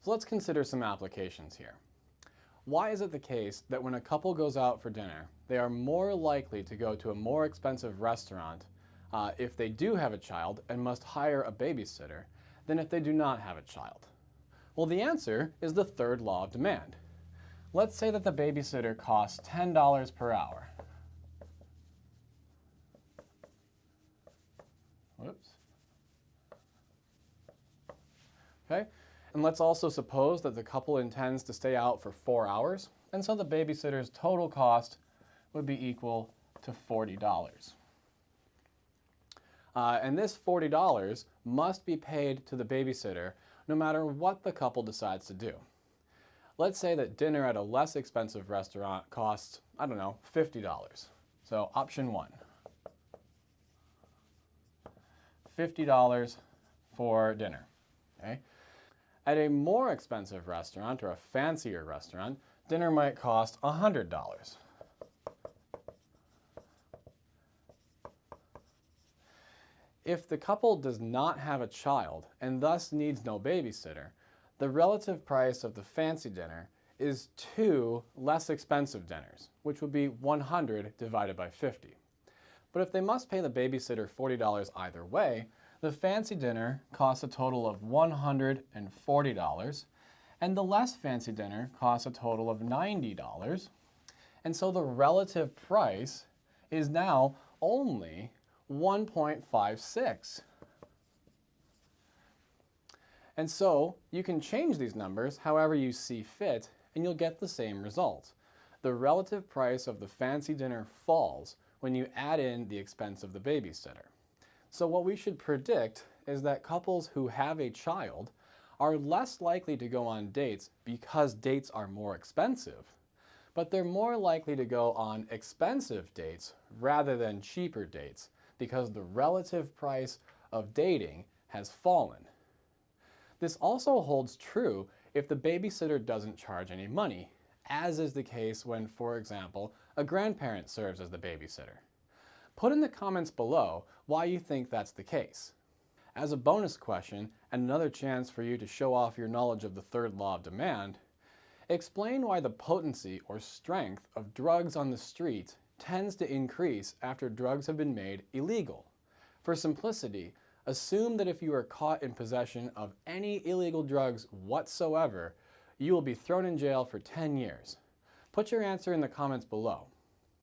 So let's consider some applications here. Why is it the case that when a couple goes out for dinner, they are more likely to go to a more expensive restaurant if they do have a child and must hire a babysitter than if they do not have a child? Well, the answer is the third law of demand. Let's say that the babysitter costs $10 per hour. Whoops. Okay, and let's also suppose that the couple intends to stay out for 4 hours, and so the babysitter's total cost would be equal to $40. And this $40 must be paid to the babysitter no matter what the couple decides to do. Let's say that dinner at a less expensive restaurant costs, I don't know, $50. So option 1. $50 for dinner. Okay? At a more expensive restaurant or a fancier restaurant, dinner might cost $100. If the couple does not have a child and thus needs no babysitter, the relative price of the fancy dinner is 2 less expensive dinners, which would be 100 divided by 50. But if they must pay the babysitter $40 either way, the fancy dinner costs a total of $140, and the less fancy dinner costs a total of $90. And so the relative price is now only 1.56. And so you can change these numbers however you see fit, and you'll get the same result. The relative price of the fancy dinner falls when you add in the expense of the babysitter. So what we should predict is that couples who have a child are less likely to go on dates because dates are more expensive, but they're more likely to go on expensive dates rather than cheaper dates because the relative price of dating has fallen. This also holds true if the babysitter doesn't charge any money, as is the case when, for example, a grandparent serves as the babysitter. Put in the comments below why you think that's the case. As a bonus question, and another chance for you to show off your knowledge of the third law of demand, explain why the potency or strength of drugs on the street tends to increase after drugs have been made illegal. For simplicity, assume that if you are caught in possession of any illegal drugs whatsoever, you will be thrown in jail for 10 years. Put your answer in the comments below.